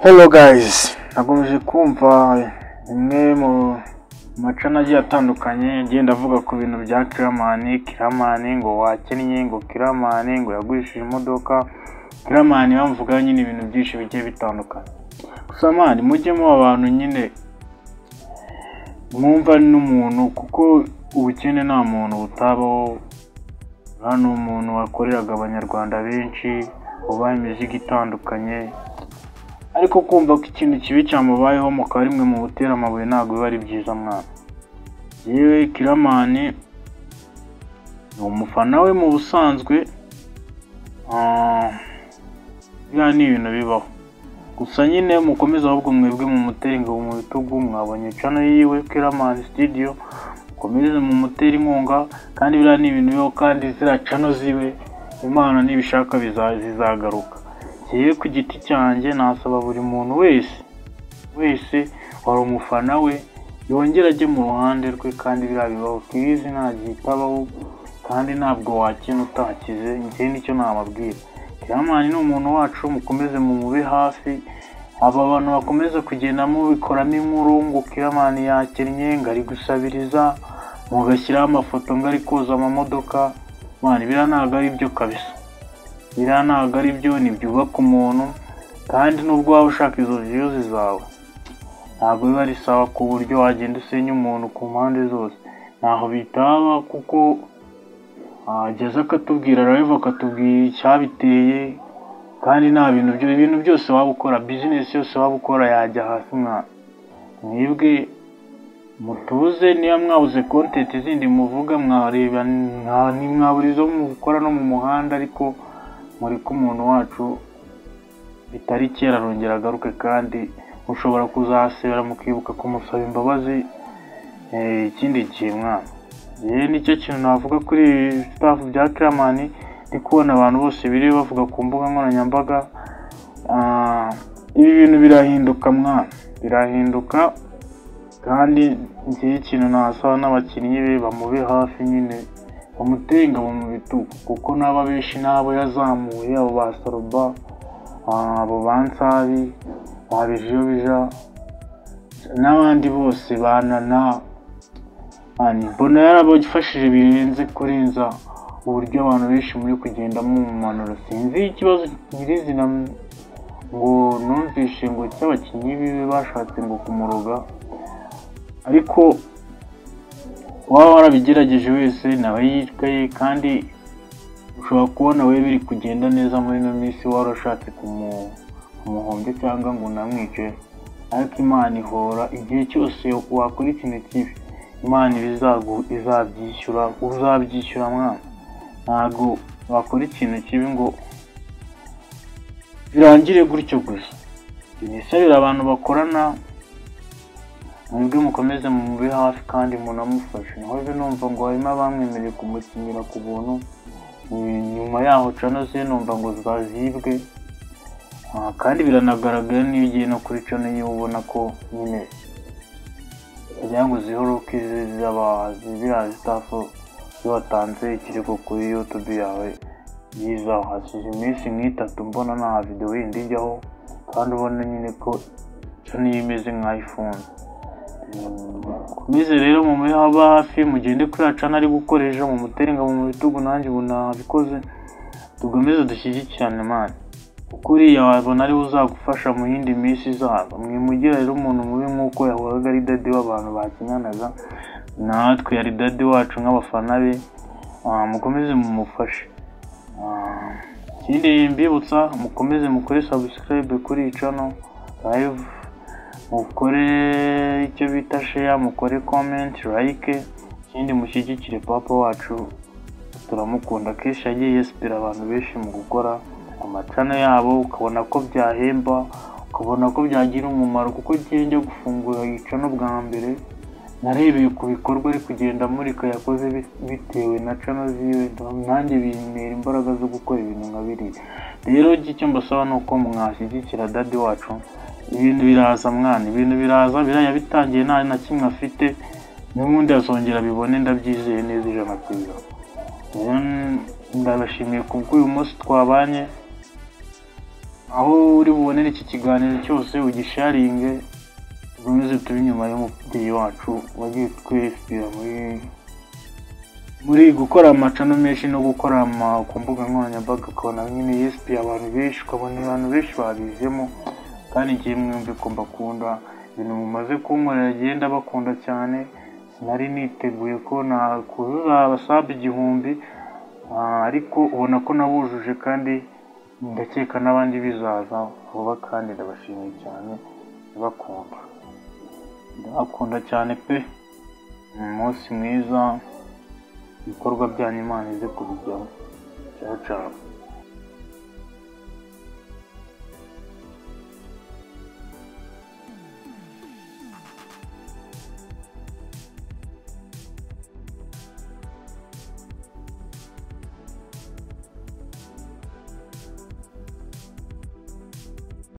Hello guys, nakomeje kumva imwe mu macana agiye atandukanye ngenda avuga ku bintu bya Kiramani ngo wakennye, ngo Kiramani ngo yagurishije imodoka. Kiramani bamvuga nyine ibintu byinshi bigiye bitandukanye. Gusa mani mujyemo abantu nyine mwumva n'umuntu, kuko ubukene nta muntu utabaho. Hano umuntu wakoreraga abanyarwanda benshi ubaye imizigo itandukanye, ariko kumva ko ikintu kibi cyamubayeho mukaba rimwe mu butera amabuye ntabwo biba ari byiza mwana. Yewe Kiramani ni umufana we mu busanzwe, biriya ni ibintu bibaho. Gusa nyine mukomeze ahubwo mwebwe mu mutera ingabo mu bitugu, mwabonye channel yiwe Kiramani Studio, mukomeze mu mutera inkunga, kandi biriya ni ibintu bibaho, kandi ziriya channel ziwe Imana nibishaka zizagaruka. Yewe ku giti cyanjye nasaba buri muntu wese wari umufana we yongera ajye mu ruhande rwe, kandi biriya bibaho. Please ntagitabaho, kandi ntabwo wakina utakize. Njye nicyo nababwira. Kiramani ni umuntu wacu, mukomeze mu mube hafi. Aba bantu bakomeza kugenda mubikoramo inkuru ngo Kiramani yakennye, ngo ari gusabiriza, mugashyiraho amafoto ngo ari koza amamodoka. Mani biriya ntabwo ari byo kabisa. Biriya ntabwo ari byo, ntibyubaka umuntu, kandi nubwo waba ushaka izo views zawe ntabwo biba ari sawa ku buryo wagenda usenya umuntu ku mpande zose. Ntaho bitaba, kuko ageze akatubwira live, akatubwira icyabiteye, kandi nta ibintu byose waba ukora, business yose waba ukora yajya hasi mwana. Mwebwe mutuze, niba mwabuze content zindi muvuga mwareba, ntimwaburizo mukora no mu muhanda, ariko muri ko umuntu wacu bitari kera arongera agaruke, kandi mushobora kuzasebera mukibuka kumusaba imbabazi ikindi gihe mwana. Nicyo kintu navuga kuri staff bya Kiramani. Ndi kubona abantu bose biri bavuga ku mbuga nkoranyambaga, ibi bintu birahinduka mwana, birahinduka. Kandi njye ikintu nasaba n'abakinnyi be bamube hafi nyine, bamutenga mu bitugu, kuko n'aba benshi n'abo yazamuye, abo ba Saruba, abo Bansabi, Bijobija n'abandi bose banana. Mbona yarabafashije birenze kurenza uburyo abantu benshi muri kugenda mu manura. Sinzi ikibazo nyirizina ngo numvishe ngo cy'abakinnyi bibe bashatse ngo kumuroga, ariko waba warabigerageje wese nawe yitwaye, kandi ushobora kubona we biri kugenda neza muri ino minsi warashatse kumuhombya cyangwa ngo namwice. Ariko Imana ihora, igihe cyose wakora ikintu kibi Imana izabyishyura, uzabyishyura mwana. Ntabwo wakora ikintu kibi ngo birangire gutyo gusa. Nisabira abantu bakorana, mwebwe mukomeze mu mube hafi kandi munamufashe. Nahoze numva ngo harimo abamwemereye kumukinira ku buntu, nyuma yaho channel ze numva ngo zazibwe. Kandi biranagaragara niyo ugiye no kuri channel ye ubona ko nyine kugira ngo zihoroke ziriya staff watanze ikirego kuri YouTube yawe yizaho. Hashize iminsi nk'itatu mbona nta video yindi ijyaho, kandi ubona nyine ko channel imeze nka iPhone. Komeze rero mu haba hafi, mugende kuri channel ari gukoresha mu muteringa mu bitugu, nanjye bunabikoze. Tugomeze dushyigikirane mani, kuko uriya wabona ari uzagufasha mu yindi minsi izaza. Mwimugira rero umuntu mubi nk'uko yahoraga ari daddy w'abantu bakinyanaga, natwe yari daddy wacu nk'abafana be. Mukomeze mumufashe. Ikindi mbibutsa, mukomeze mukore subscribe kuri iyi channel live, mukore icyo bita share, mukore comment, like. Ikindi mushyigikire papa wacu, turamukunda. Kenshi yagiye yespera abantu benshi mu gukora amacana yabo, ukabona ko byahemba, ukabona ko byagira umumaro. Kuko njye gufungura icano bwa mbere narebeye ku bikorwa ari kugenda murika yakoze bitewe na channel ziwe, nanjye bintera imbaraga zo gukora ibintu nka biriya. Rero icyo mbasaba ni uko mwashyigikira daddy wacu. Ibintu biraza mwana, ibintu biraza, biraya bitangiye nta na kimwe afite, n'ubundi azongera bibone, ndabyizeye neza ijana ku ijana. Ndabashimiye kubw'uyu munsi twabanye. aho uri bubonere iki kiganiro cyose ugisharinge, ukomeze tube inyuma y'umubyeyi wacu wagiye twinspira muri gukora amacano menshi no gukora ku mbuga nkoranyambaga, ukabona nyine yinspira abantu benshi, ukabona abantu benshi babizemo, kandi ngiye mwumve ko mbakunda, ibintu mumaze kunkorera agenda bakunda cyane. Sinari niteguye ko nakuzuza abasabe 1000, ariko ubona ko nabujuje, kandi ndakeka n'abandi bizaza vuba, kandi ndabashimiye cyane, ndabakunda cyane pe. Umunsi mwiza, ibikorwa byanyu Imana ize kubijyaho. Ciao ciao.